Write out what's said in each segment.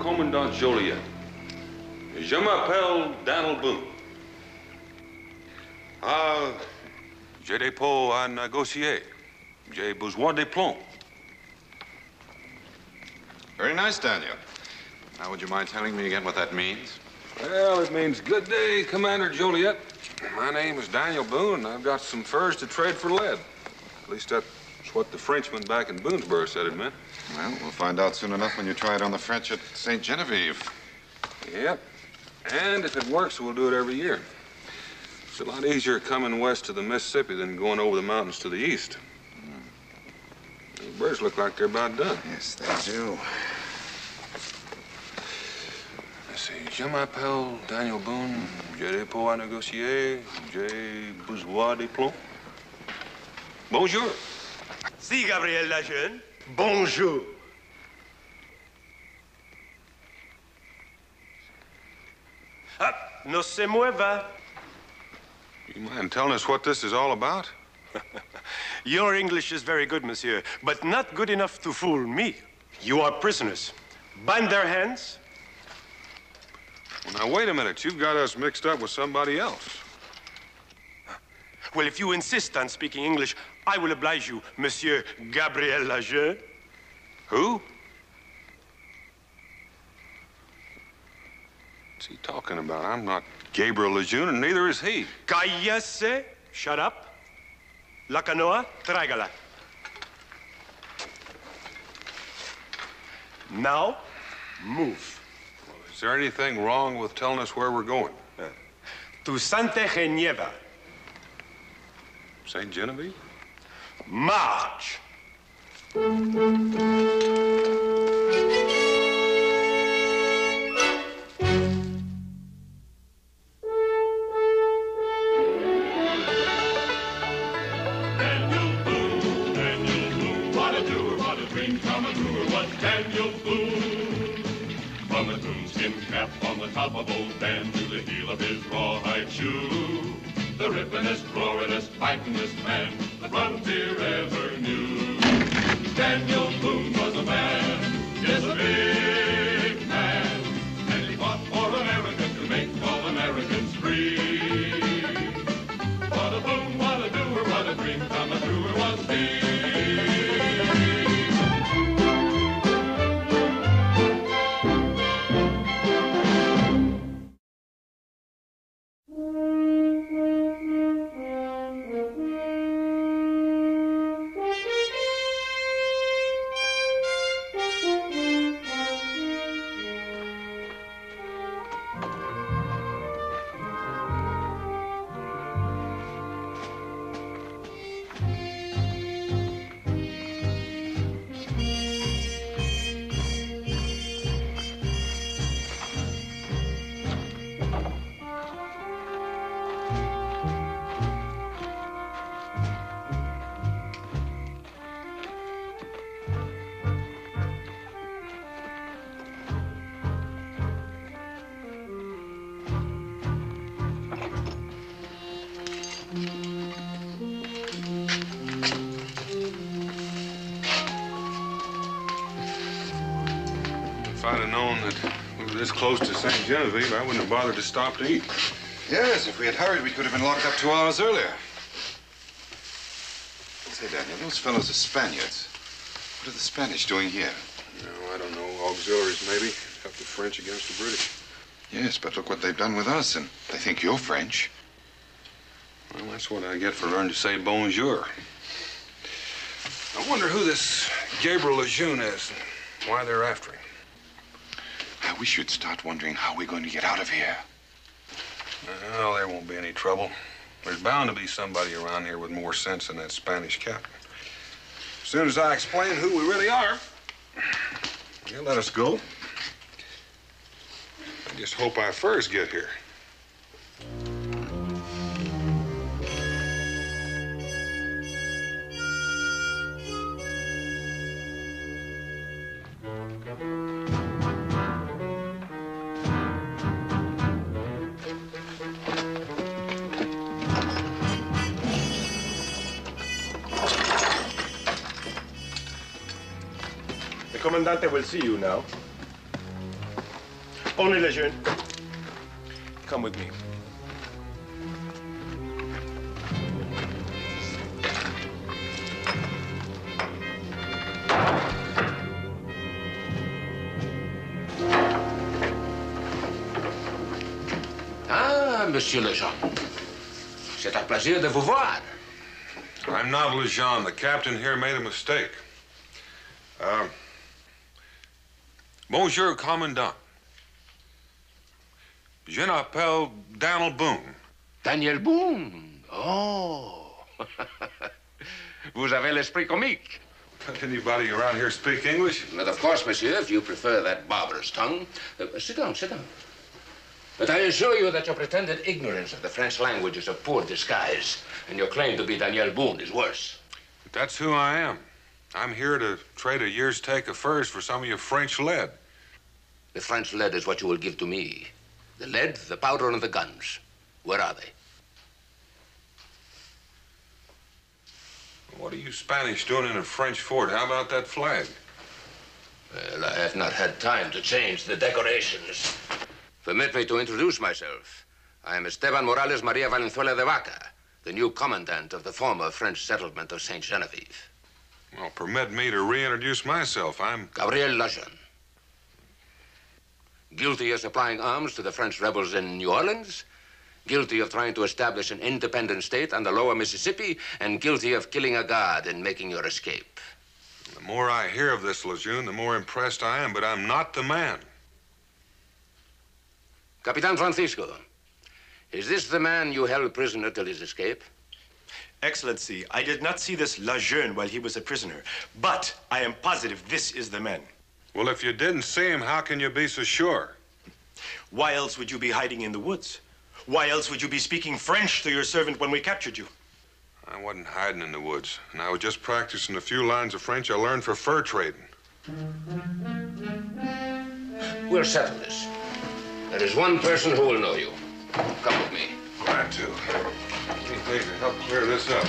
Commandant Joliet. Je m'appelle Daniel Boone. J'ai des pots à négocier. J'ai besoin de plomb. Very nice, Daniel. Now, would you mind telling me again what that means? Well, it means good day, Commander Joliet. My name is Daniel Boone, and I've got some furs to trade for lead. At least that's what the Frenchman back in Boonesboro said it meant. Well, we'll find out soon enough when you try it on the French at St. Genevieve. Yep. And if it works, we'll do it every year. It's a lot easier coming west to the Mississippi than going over the mountains to the east. The birds look like they're about done. Yes, they do. Let's see. Je m'appelle Daniel Boone. J'ai des pots à négocier. J'ai besoin de plomb. Bonjour. Si, Gabriel la jeune. Bonjour. Ah, no se mueva. You mind telling us what this is all about? Your English is very good, monsieur, but not good enough to fool me. You are prisoners. Bind their hands. Well, now, wait a minute. You've got us mixed up with somebody else. Well, if you insist on speaking English, I will oblige you, Monsieur Gabriel la jeune. Who? What's he talking about? I'm not Gabriel Lejeune, and neither is he. Cállese. Shut up. La canoa, tráigala. Now, move. Well, is there anything wrong with telling us where we're going? To Santa Genevieve. St. Genevieve? March. Top of old Dan to the heel of his rawhide shoe. The rippinest, roaringest, fightingest man the frontier ever knew. Daniel Boone was a man, yes, a big man, and he fought for America to make all Americans free. What a Boone, what a doer, what a dream come truer was he. If I'd have known that we were this close to St. Genevieve, I wouldn't have bothered to stop to eat. Yes, if we had hurried, we could have been locked up 2 hours earlier. Say, Daniel, those fellows are Spaniards. What are the Spanish doing here? No, I don't know. Auxiliaries, maybe. Help the French against the British. Yes, but look what they've done with us, and they think you're French. Well, that's what I get for learning to say bonjour. I wonder who this Gabriel Lejeune is and why they're after him. We should start wondering how we're going to get out of here. Well, there won't be any trouble. There's bound to be somebody around here with more sense than that Spanish captain. As soon as I explain who we really are, he'll let us go. I just hope I first get here. The Commandante will see you now. Only Lejeune. Come with me. Monsieur Lejeune. C'est un plaisir de vous voir. I'm not Lejeune. The captain here made a mistake. Bonjour, commandant. Je m'appelle Daniel Boone. Daniel Boone? Oh. Vous avez l'esprit comique. Does anybody around here speak English? But of course, monsieur, if you prefer that barbarous tongue. Sit down, sit down. But I assure you that your pretended ignorance of the French language is a poor disguise, and your claim to be Daniel Boone is worse. But that's who I am. I'm here to trade a year's take of furs for some of your French lead. The French lead is what you will give to me. The lead, the powder, and the guns. Where are they? What are you Spanish doing in a French fort? How about that flag? Well, I have not had time to change the decorations. Permit me to introduce myself. I am Esteban Morales Maria Valenzuela de Vaca, the new commandant of the former French settlement of Saint Genevieve. Well, permit me to reintroduce myself. I'm Gabriel Lejeune. Guilty of supplying arms to the French rebels in New Orleans, guilty of trying to establish an independent state on the lower Mississippi, and guilty of killing a guard and making your escape. The more I hear of this, Lejeune, the more impressed I am, but I'm not the man. Capitan Francisco, is this the man you held prisoner till his escape? Excellency, I did not see this Lejeune while he was a prisoner, but I am positive this is the man. Well, if you didn't see him, how can you be so sure? Why else would you be hiding in the woods? Why else would you be speaking French to your servant when we captured you? I wasn't hiding in the woods, and I was just practicing a few lines of French I learned for fur trading. We'll settle this. There is one person who will know you. Come with me. Glad to. Anything to help clear this up.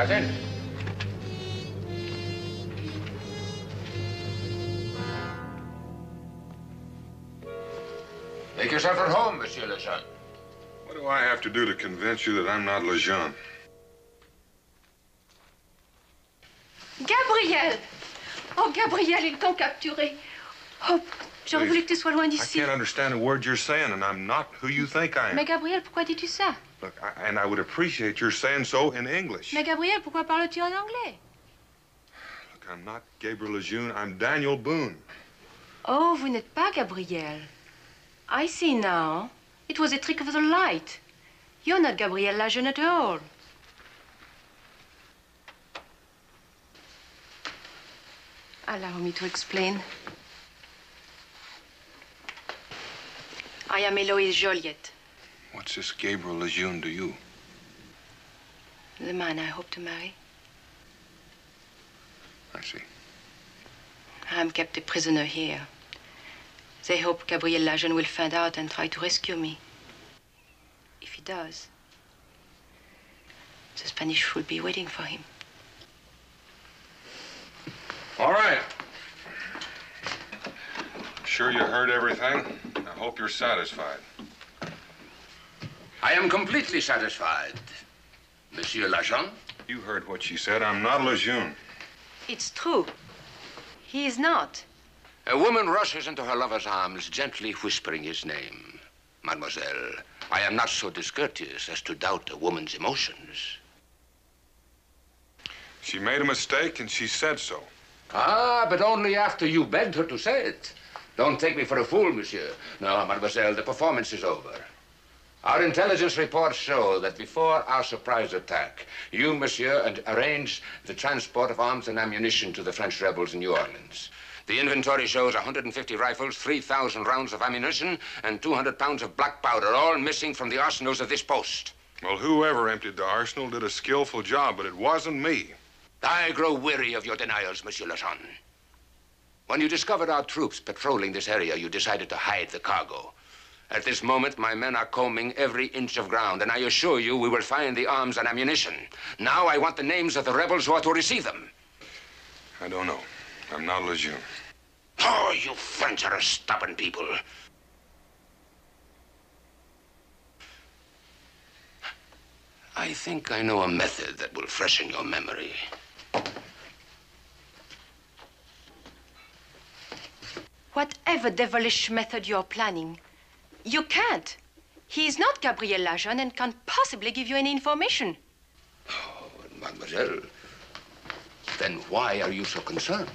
Right then. Make yourself at home, Monsieur Lejeune. What do I have to do to convince you that I'm not Lejeune? Gabriel! Oh, Gabriel, ils t'ont capturé. Oh, j'aurais voulu que tu sois loin I d'ici. can't understand a word you're saying, and I'm not who you think I am. Mais Gabriel, pourquoi dis-tu ça? Look, and I would appreciate your saying so in English. Mais Gabriel, pourquoi parles-tu en anglais? Look, I'm not Gabriel Lejeune. I'm Daniel Boone. Oh, vous n'êtes pas Gabriel. I see now. It was a trick of the light. You're not Gabriel Lejeune at all. Allow me to explain. I am Eloise Joliet, What's this Gabriel Lejeune to you? the man I hope to marry. I see. I'm kept a prisoner here. They hope Gabriel Lejeune will find out and try to rescue me. If he does, the Spanish will be waiting for him. All right. Sure you heard everything? I hope you're satisfied. I am completely satisfied. Monsieur Lejeune? You heard what she said. I'm not Lejeune. It's true. He is not. A woman rushes into her lover's arms, gently whispering his name. Mademoiselle, I am not so discourteous as to doubt a woman's emotions. She made a mistake, and she said so. Ah, but only after you begged her to say it. Don't take me for a fool, monsieur. No, mademoiselle, the performance is over. Our intelligence reports show that before our surprise attack, you, monsieur, arranged the transport of arms and ammunition to the French rebels in New Orleans. The inventory shows 150 rifles, 3,000 rounds of ammunition, and 200 pounds of black powder, all missing from the arsenals of this post. Well, whoever emptied the arsenal did a skillful job, but it wasn't me. I grow weary of your denials, Monsieur Lejeune. When you discovered our troops patrolling this area, you decided to hide the cargo. At this moment, my men are combing every inch of ground, and I assure you we will find the arms and ammunition. Now I want the names of the rebels who are to receive them. I don't know. I'm not Lejeune. Oh, you French are a stubborn people. I think I know a method that will freshen your memory. Whatever devilish method you're planning, you can't. He is not Gabriel Lejeune and can't possibly give you any information. Oh, mademoiselle, then why are you so concerned?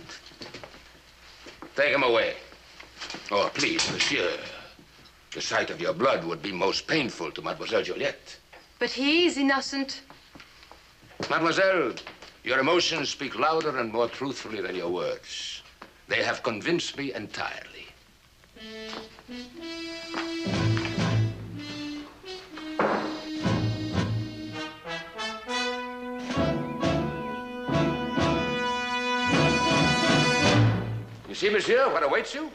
Take him away. Oh, please, monsieur. The sight of your blood would be most painful to Mademoiselle Juliette. But he is innocent. Mademoiselle, your emotions speak louder and more truthfully than your words. They have convinced me entirely. You see, monsieur, what awaits you?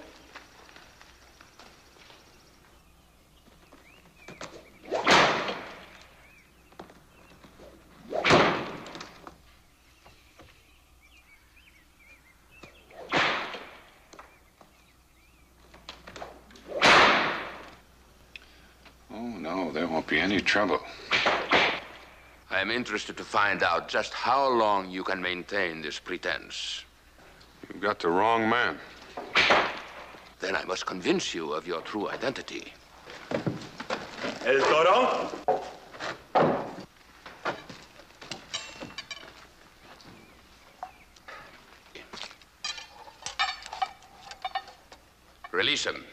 Oh, no, there won't be any trouble. I am interested to find out just how long you can maintain this pretense. You've got the wrong man. Then I must convince you of your true identity. El Toro? Release him.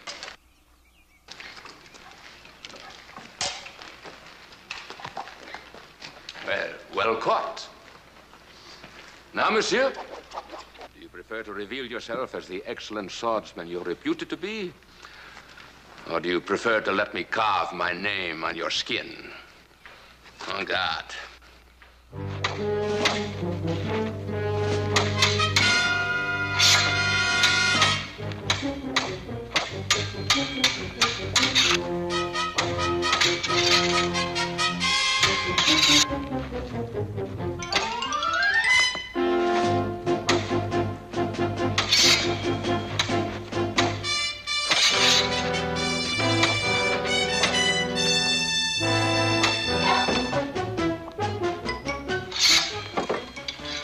Well caught. Now, monsieur, do you prefer to reveal yourself as the excellent swordsman you're reputed to be? Or do you prefer to let me carve my name on your skin? En garde.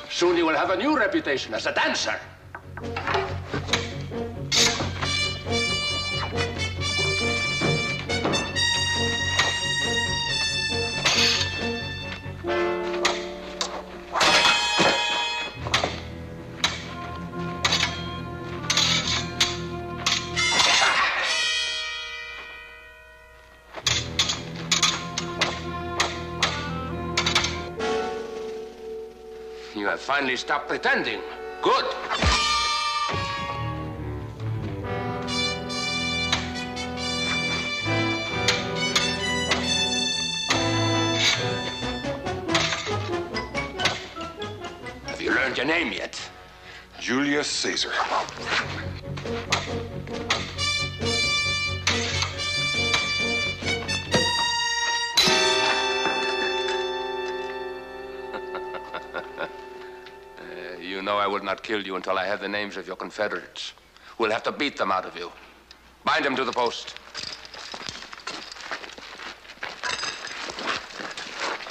Soon you will have a new reputation as a dancer. You have finally stopped pretending. Good. Have you learned your name yet? Julius Caesar. You know I will not kill you until I have the names of your confederates. We'll have to beat them out of you. Bind them to the post.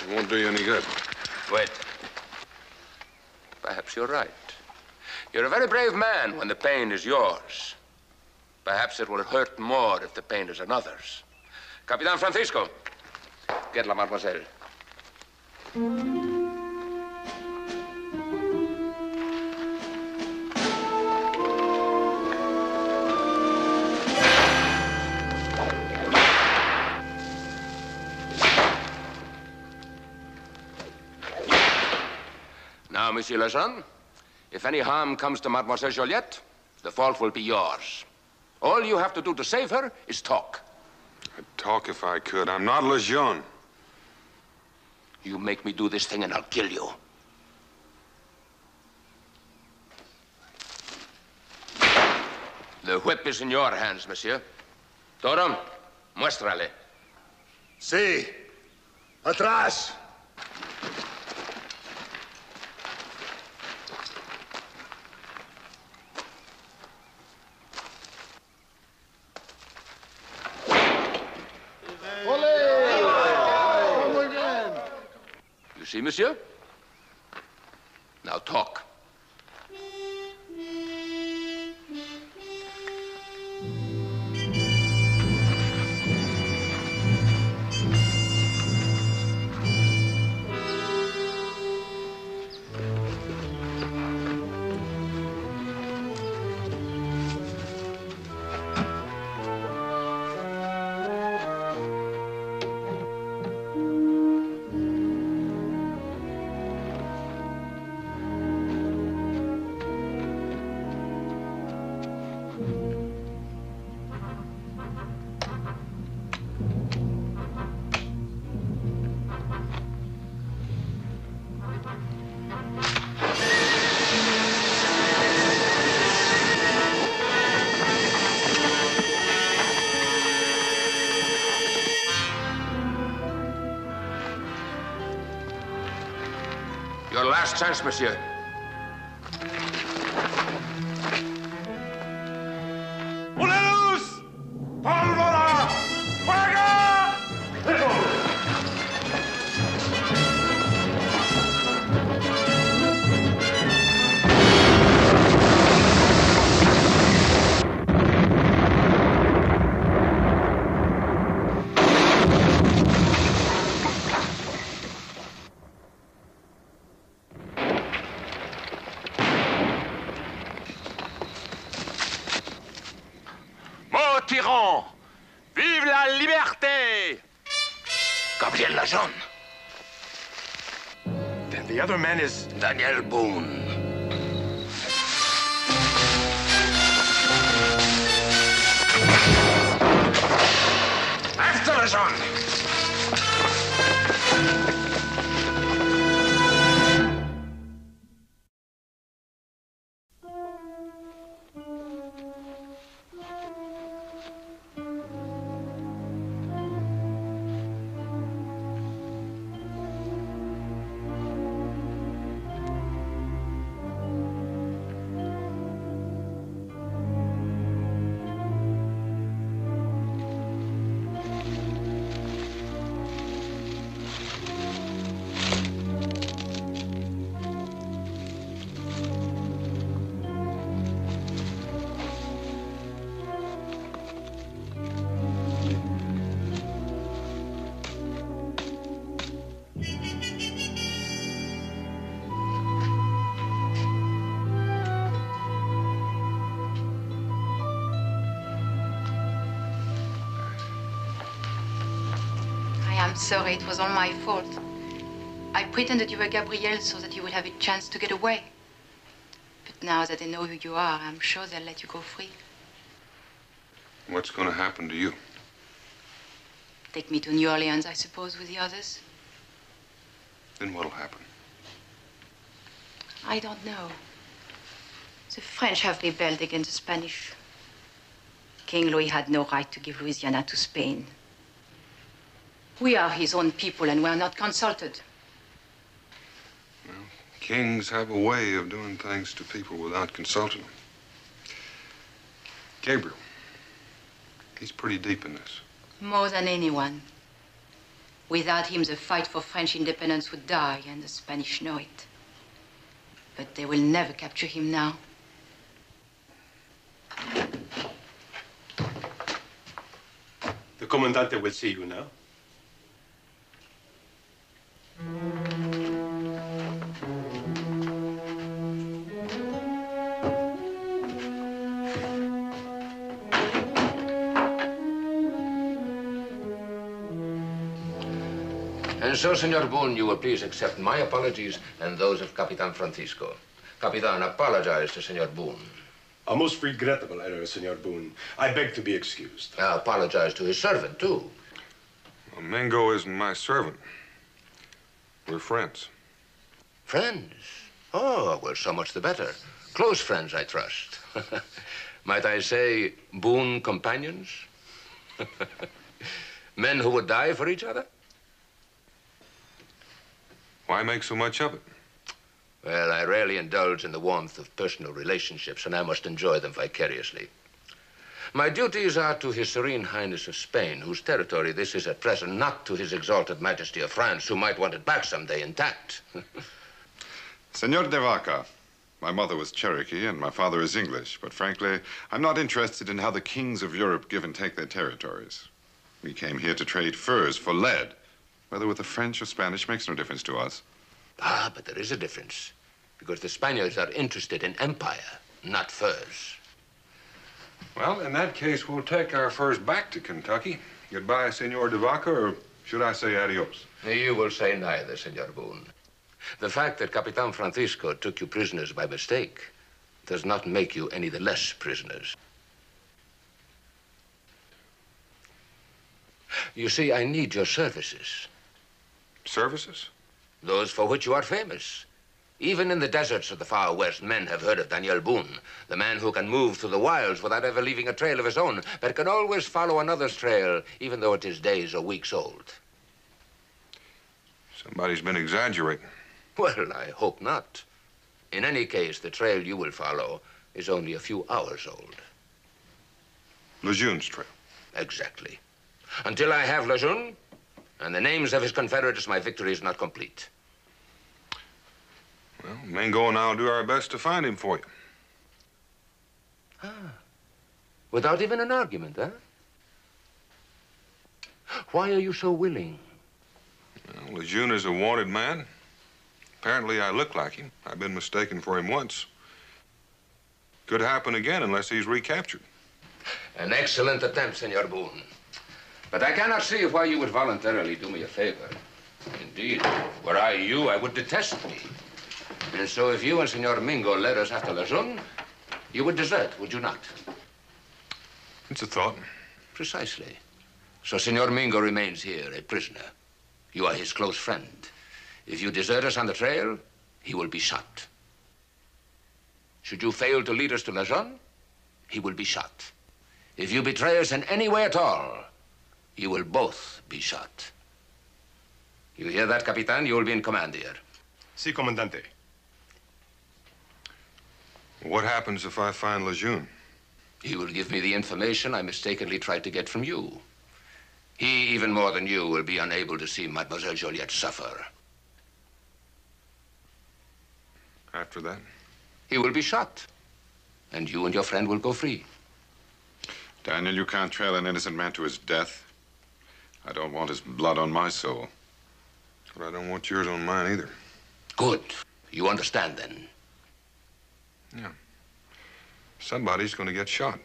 It won't do you any good. Wait. Perhaps you're right. You're a very brave man when the pain is yours. Perhaps it will hurt more if the pain is another's. Capitan Francisco, get la mademoiselle. Now, Monsieur Lejeune, if any harm comes to Mademoiselle Joliette, the fault will be yours. All you have to do to save her is talk. I'd talk if I could. I'm not Lejeune. You make me do this thing and I'll kill you. The whip is in your hands, monsieur. Toro, muéstrale. Sí. Atrás. You see, monsieur? Now talk. Your last chance, monsieur. ¡Poneros! ¡Pólvora! ¡Fuego! Tyran! Vive la liberté! Gabriel Lejeune. Then the other man is... Daniel Boone. After Lejeune! I'm sorry, it was all my fault. I pretended you were Gabriel so that you would have a chance to get away. But now that they know who you are, I'm sure they'll let you go free. What's going to happen to you? Take me to New Orleans, I suppose, with the others. Then what'll happen? I don't know. The French have rebelled against the Spanish. King Louis had no right to give Louisiana to Spain. We are his own people, and we're not consulted. Well, kings have a way of doing things to people without consulting them. Gabriel, he's pretty deep in this. More than anyone. Without him, the fight for French independence would die, and the Spanish know it. But they will never capture him now. The Comandante will see you now. And so, Senor Boone, you will please accept my apologies and those of Capitan Francisco. Capitan, apologize to Senor Boone. A most regrettable error, Senor Boone. I beg to be excused. I apologize to his servant, too. Well, Mingo isn't my servant. We're friends. Friends? Oh, well, so much the better. Close friends, I trust. Might I say, boon companions? Men who would die for each other? Why make so much of it? Well, I rarely indulge in the warmth of personal relationships, and I must enjoy them vicariously. My duties are to His Serene Highness of Spain, whose territory this is at present, not to His Exalted Majesty of France, who might want it back someday intact. Senor de Vaca, my mother was Cherokee and my father is English, but frankly, I'm not interested in how the kings of Europe give and take their territories. We came here to trade furs for lead. Whether with the French or Spanish makes no difference to us. Ah, but there is a difference, because the Spaniards are interested in empire, not furs. Well, in that case, we'll take our furs back to Kentucky. Goodbye, Senor de Vaca, or should I say adios? You will say neither, Senor Boone. The fact that Capitan Francisco took you prisoners by mistake does not make you any the less prisoners. You see, I need your services. Services? Those for which you are famous. Even in the deserts of the far west, men have heard of Daniel Boone, the man who can move through the wilds without ever leaving a trail of his own, but can always follow another's trail, even though it is days or weeks old. Somebody's been exaggerating. Well, I hope not. In any case, the trail you will follow is only a few hours old. Lejeune's trail. Exactly. Until I have Lejeune and the names of his confederates, my victory is not complete. Well, Mingo and I'll do our best to find him for you. Ah. Without even an argument, huh? Why are you so willing? Well, Lejeune is a wanted man. Apparently, I look like him. I've been mistaken for him once. Could happen again unless he's recaptured. An excellent attempt, Senor Boone. But I cannot see why you would voluntarily do me a favor. Indeed, were I you, I would detest me. And so if you and Senor Mingo led us after Lejeune, you would desert, would you not? It's a thought. Precisely. So Senor Mingo remains here, a prisoner. You are his close friend. If you desert us on the trail, he will be shot. Should you fail to lead us to Lejeune, he will be shot. If you betray us in any way at all, you will both be shot. You hear that, Capitan? You will be in command here. Si, Comandante. What happens if I find Lejeune? He will give me the information I mistakenly tried to get from you. He, even more than you, will be unable to see Mademoiselle Joliette suffer. After that? He will be shot, and you and your friend will go free. Daniel, you can't trail an innocent man to his death. I don't want his blood on my soul. But I don't want yours on mine either. Good. You understand, then? Yeah. Somebody's going to get shot.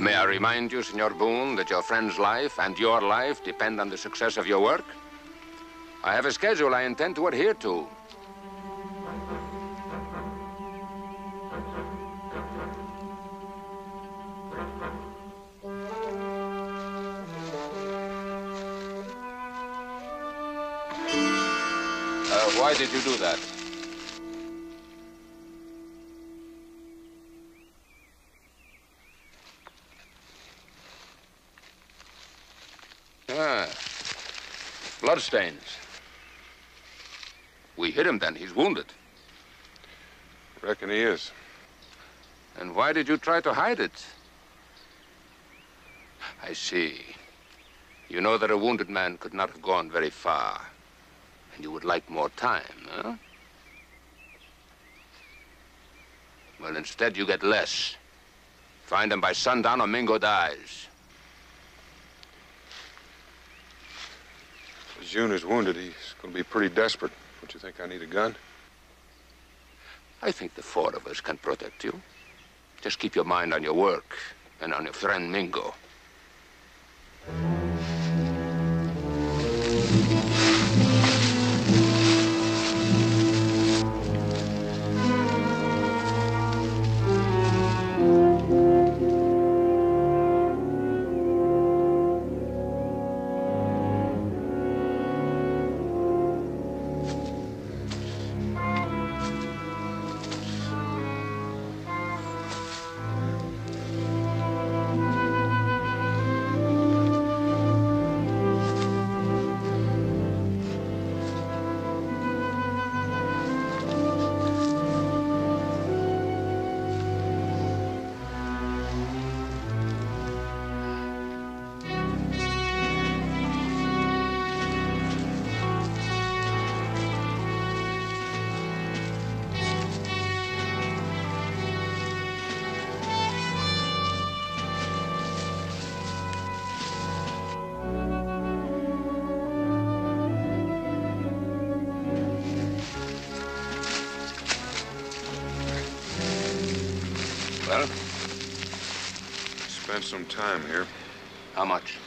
May I remind you, Senor Boone, that your friend's life and your life depend on the success of your work? I have a schedule I intend to adhere to. Why did you do that? Ah, bloodstains. We hit him then. He's wounded. Reckon he is. And why did you try to hide it? I see. You know that a wounded man could not have gone very far. And you would like more time, huh? Well, instead you get less. Find him by sundown or Mingo dies. If June is wounded, he's going to be pretty desperate. Don't you think I need a gun? I think the four of us can protect you. Just keep your mind on your work and on your friend Mingo. Well? Spent some time here. How much?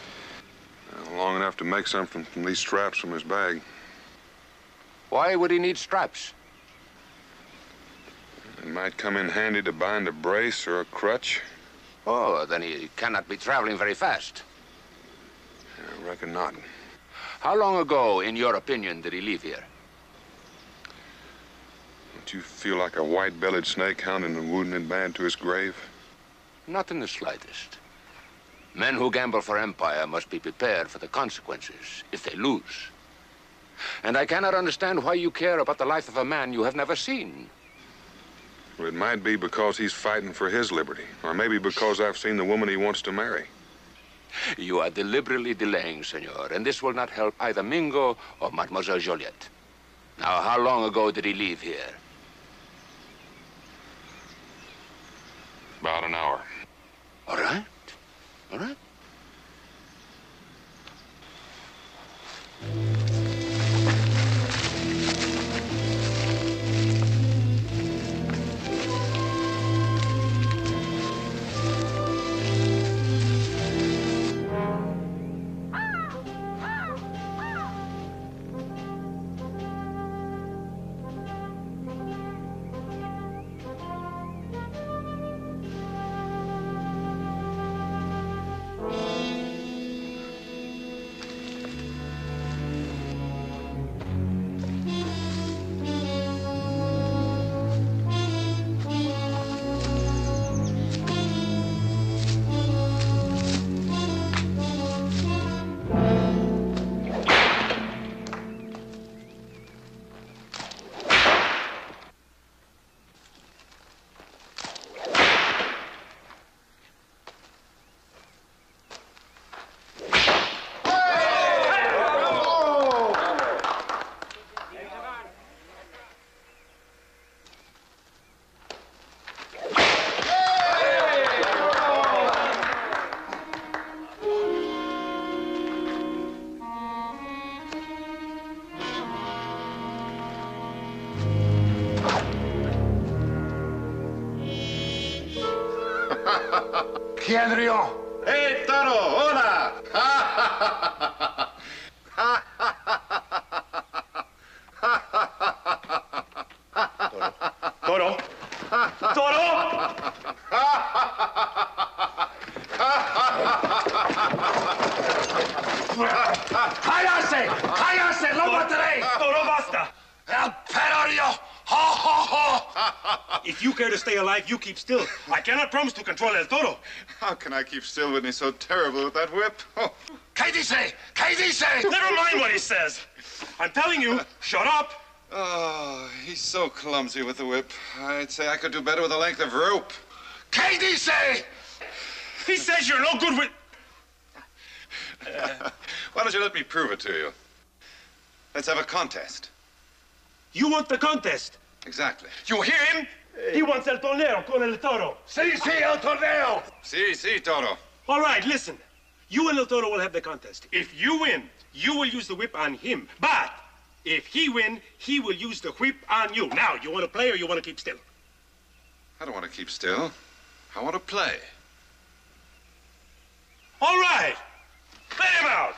Long enough to make something from these straps from his bag. Why would he need straps? It might come in handy to bind a brace or a crutch. Oh, then he cannot be traveling very fast. I reckon not. How long ago, in your opinion, did he leave here? Don't you feel like a white-bellied snake hounding a wounded man to his grave? Not in the slightest. Men who gamble for empire must be prepared for the consequences if they lose. And I cannot understand why you care about the life of a man you have never seen. Well, it might be because he's fighting for his liberty, or maybe because I've seen the woman he wants to marry. You are deliberately delaying, senor, and this will not help either Mingo or Mademoiselle Joliette. Now, how long ago did he leave here? About an hour. All right. All right. ¿Quién rió? Hey, Toro, hola! Toro! Toro! ¡Cállase! ¡Cállase! ¡Lo mataré! Toro, basta! ¡El perorio! ¡Ho, ho, ho! If you care to stay alive, you keep still. I cannot promise to control El Toro. How can I keep still when he's so terrible with that whip? Oh. ¿Qué dice? ¿Qué dice? Never mind what he says. I'm telling you, shut up. Oh, he's so clumsy with the whip. I'd say I could do better with a length of rope. ¿Qué dice? He says you're no good with... Why don't you let me prove it to you? Let's have a contest. You want the contest? Exactly. You hear him? He wants el torneo con el Toro. Sí, sí, el torneo! Sí, Toro. All right, listen. You and El Toro will have the contest. If you win, you will use the whip on him. But if he win, he will use the whip on you. Now, you want to play or you want to keep still? I don't want to keep still. I want to play. All right. Let him out.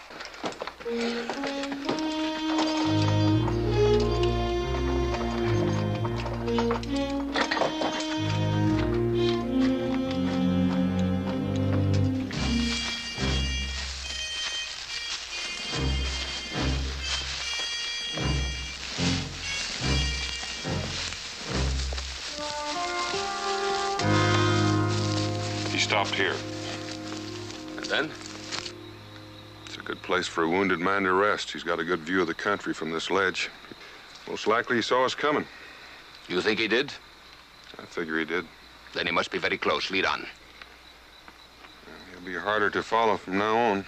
He stopped here. And then? It's a good place for a wounded man to rest. He's got a good view of the country from this ledge. Most likely he saw us coming. You think he did? I figure he did. Then he must be very close. Lead on. He'll be harder to follow from now on.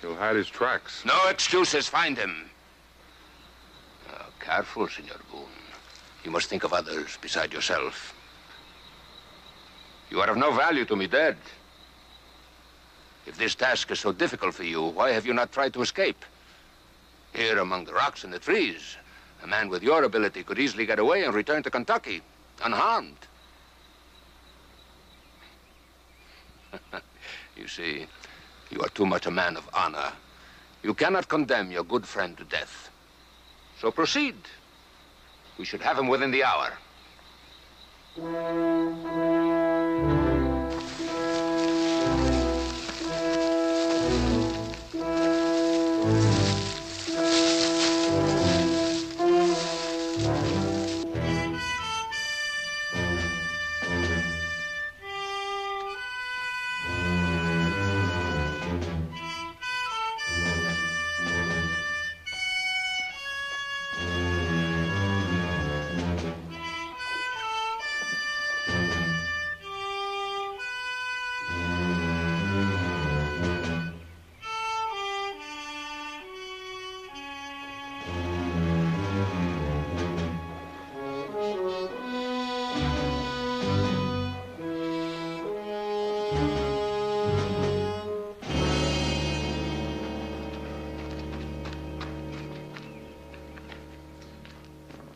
He'll hide his tracks. No excuses. Find him. Oh, careful, Senor Boone. You must think of others beside yourself. You are of no value to me dead. If this task is so difficult for you, why have you not tried to escape? Here among the rocks and the trees, a man with your ability could easily get away and return to Kentucky, unharmed. You see, you are too much a man of honor. You cannot condemn your good friend to death. So proceed. We should have him within the hour.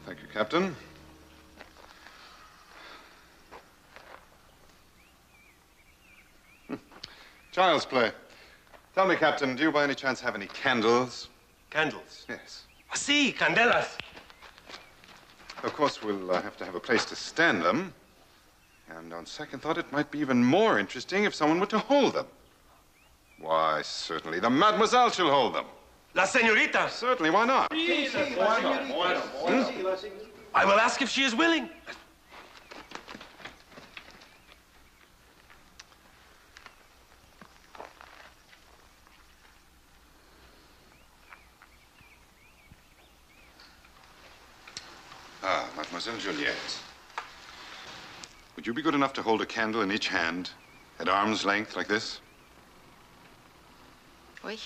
Thank you, Captain. Child's play. Tell me, Captain, do you by any chance have any candles? Candles. Yes. Sí, candelas. Of course, we'll have to have a place to stand them. And on second thought, it might be even more interesting if someone were to hold them. Why, certainly, the Mademoiselle shall hold them. La señorita. Certainly, why not? I will ask if she is willing. Ah, Mademoiselle Juliette. Would you be good enough to hold a candle in each hand, at arm's length, like this? Oui.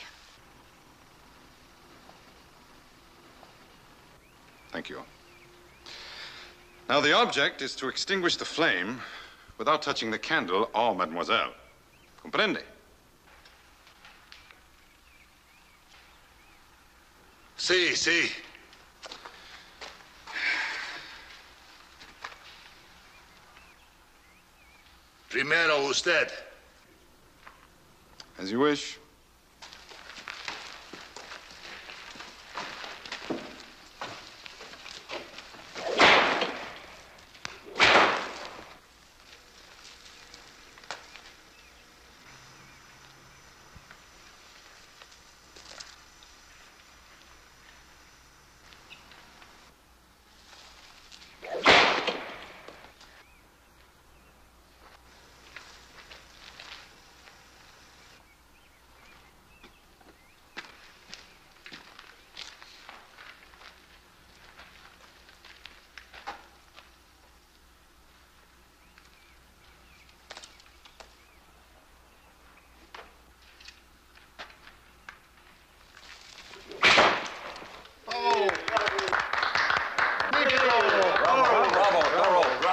Thank you. Now, the object is to extinguish the flame without touching the candle or Mademoiselle. Comprende? Sí, sí. Primero usted. As you wish.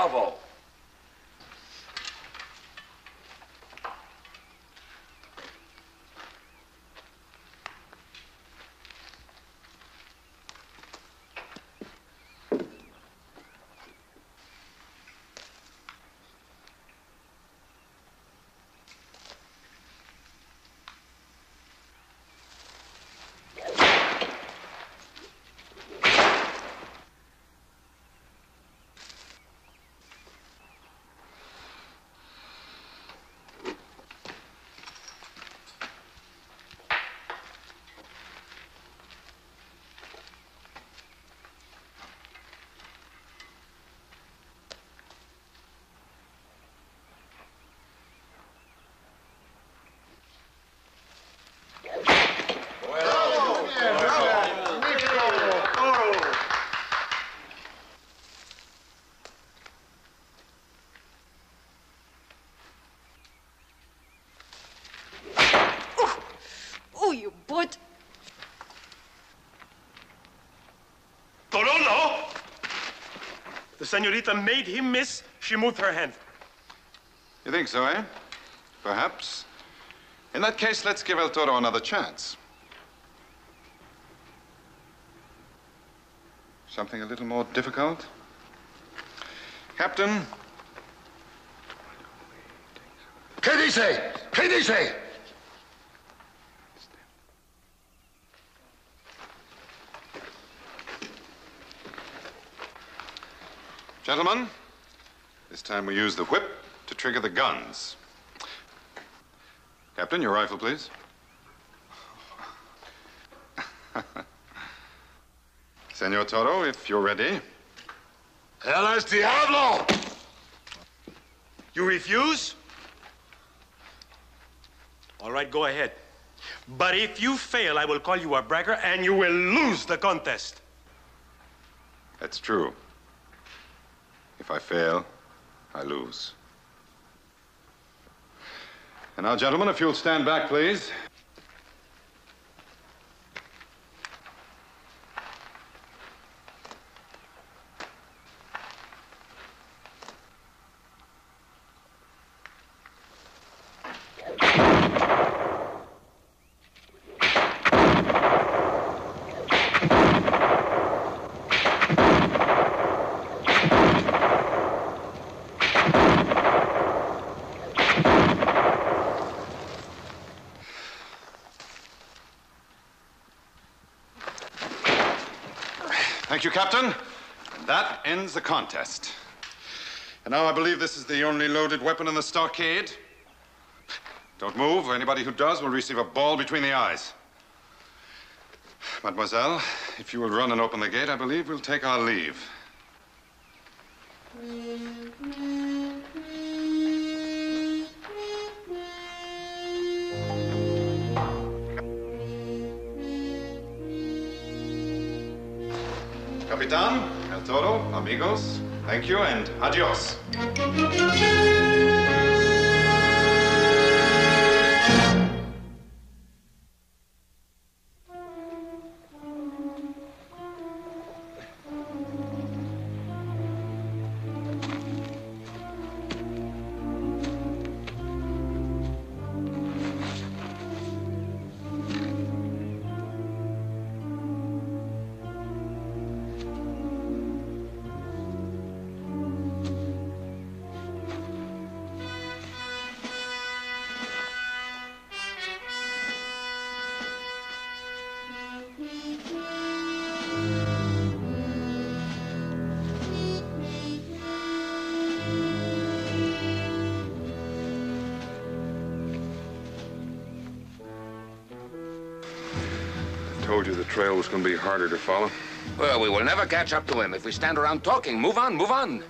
Bravo. Oh, you brute! Toro, no! The senorita made him miss. She moved her hand. You think so, eh? Perhaps. In that case, let's give El Toro another chance. Something a little more difficult? Captain? ¿Qué dice? ¿Qué dice? Gentlemen, this time we use the whip to trigger the guns. Captain, your rifle, please. Senor Toro, if you're ready. El es diablo! You refuse? All right, go ahead. But if you fail, I will call you a bragger and you will lose the contest. That's true. If I fail, I lose. And now, gentlemen, if you'll stand back, please. Thank you, Captain. And that ends the contest. And now I believe this is the only loaded weapon in the stockade. Don't move. Anybody who does will receive a ball between the eyes. Mademoiselle, if you will run and open the gate, I believe we'll take our leave. Capitan, El Toro, amigos, thank you and adios. told you the trail was going to be harder to follow. Well, we will never catch up to him if we stand around talking. Move on, move on.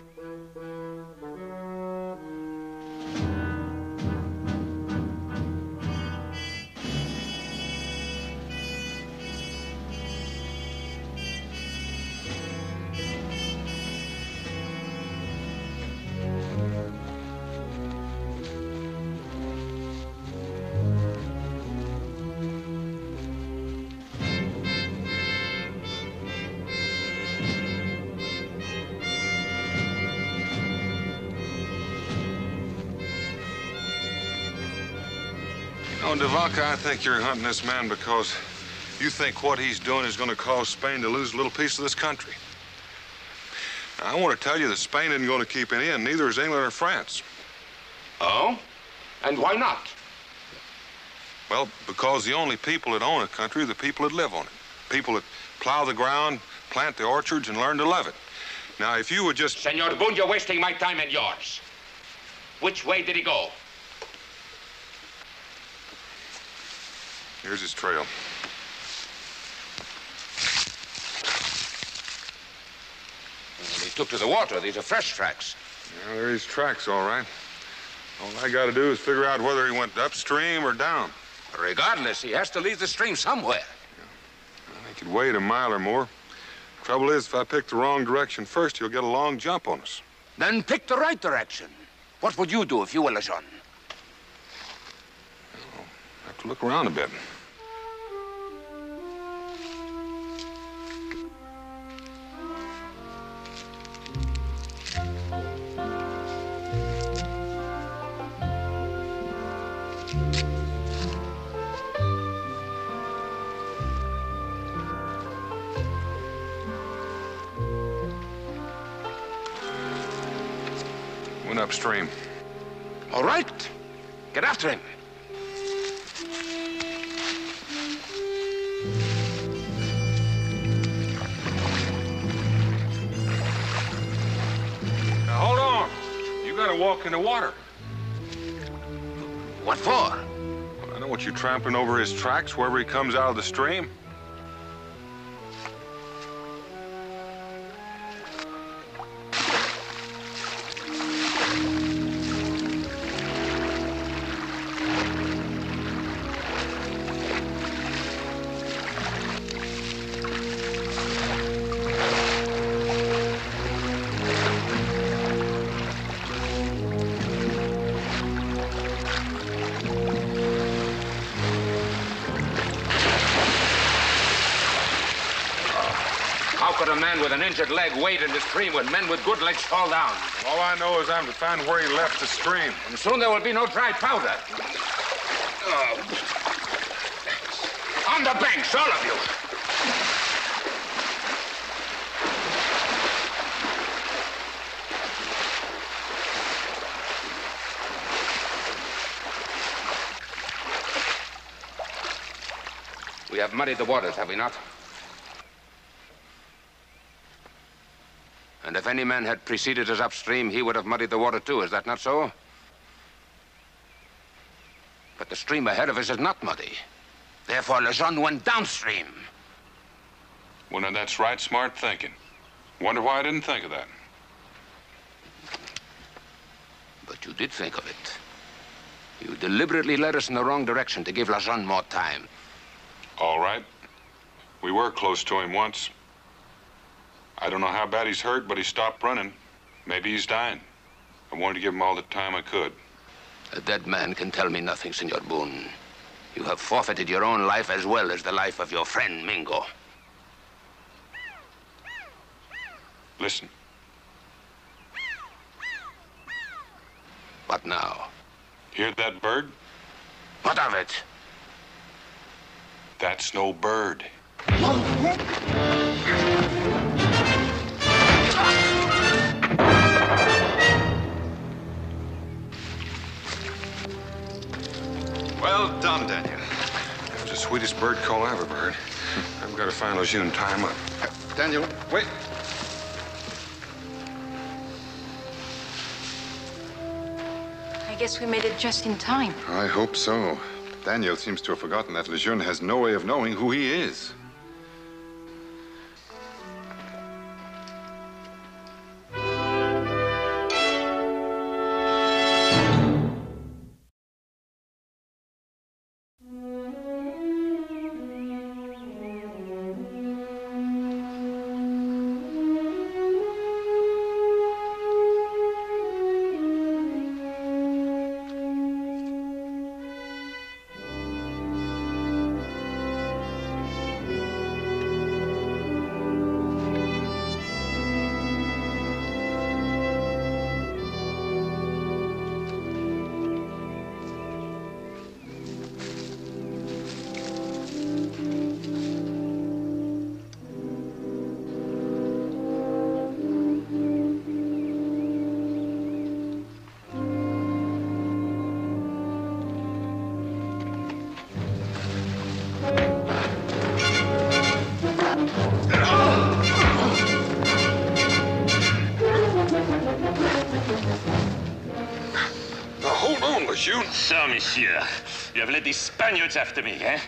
You know, Devaca, I think you're hunting this man because you think what he's doing is going to cause Spain to lose a little piece of this country. Now, I want to tell you that Spain isn't going to keep any in, neither is England or France. Oh? And why not? Well, because the only people that own a country are the people that live on it. People that plow the ground, plant the orchards, and learn to love it. Now, if you would just... Senor Boone, you're wasting my time and yours. Which way did he go? Here's his trail. Well, he took to the water. These are fresh tracks. Yeah, there are his tracks, all right. All I got to do is figure out whether he went upstream or down. Regardless, he has to leave the stream somewhere. Well, he could wait a mile or more. Trouble is, if I pick the wrong direction first, he'll get a long jump on us. Then pick the right direction. What would you do if you were Lejeune? I'll have to look around a bit. Went upstream. All right. Get after him. Now, hold on. You gotta walk in the water. What for? Well, I don't want you trampling over his tracks wherever he comes out of the stream. How could a man with an injured leg wade in the stream when men with good legs fall down? All I know is I'm to find where he left the stream. And soon there will be no dry powder. On the banks, all of you. We have muddied the waters, have we not? And if any man had preceded us upstream, he would have muddied the water too. Is that not so? But the stream ahead of us is not muddy. Therefore, Lejeune went downstream. Well, now that's right, smart thinking. Wonder why I didn't think of that. But you did think of it. You deliberately led us in the wrong direction to give Lejeune more time. All right. We were close to him once. I don't know how bad he's hurt, but he stopped running. Maybe he's dying. I wanted to give him all the time I could. A dead man can tell me nothing, Senor Boone. You have forfeited your own life as well as the life of your friend, Mingo. Listen. What now? Hear that bird? What of it? That's no bird. Well done, Daniel. That was the sweetest bird call I ever heard. I've got to find Lejeune and tie him up. Daniel, wait. I guess we made it just in time. I hope so. Daniel seems to have forgotten that Lejeune has no way of knowing who he is. English, you. So, monsieur, you have led these Spaniards after me, eh?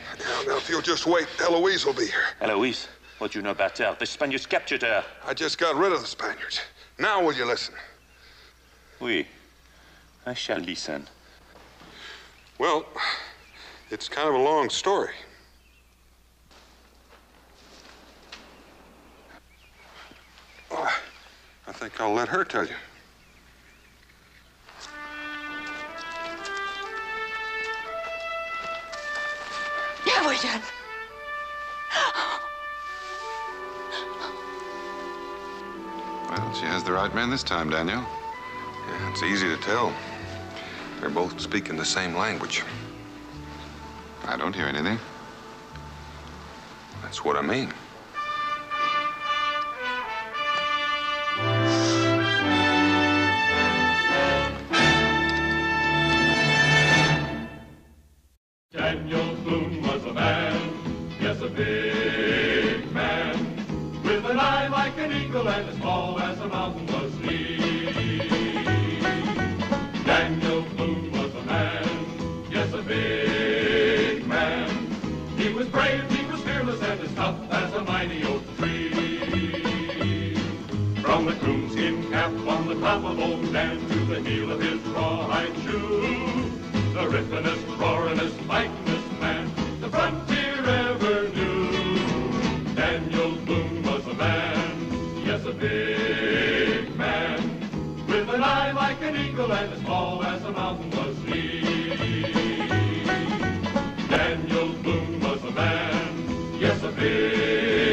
Now, if you'll just wait, Eloise will be here. Eloise, what do you know about her? The Spaniards captured her. I just got rid of the Spaniards. Now will you listen? Oui, I shall listen. Well, it's kind of a long story. Oh, I think I'll let her tell you. Gabriel! Well, she has the right man this time, Daniel. Yeah, it's easy to tell. They're both speaking the same language. I don't hear anything. That's what I mean. Daniel Boone was a man, yes, a big man, with an eye like an eagle and as tall as a mountain was he. Daniel Boone was a man, yes, a big man. He was brave, he was fearless, and as tough as a mighty oak tree. From the coonskin cap on the top of old Dan to the heel of his rawhide shoe, the rippenest, roaringest, fightingest man the frontier ever knew. Daniel Boone was a man, yes, a big man, with an eye like an eagle and as tall as a mountain was he. Daniel Boone was a man, yes, a big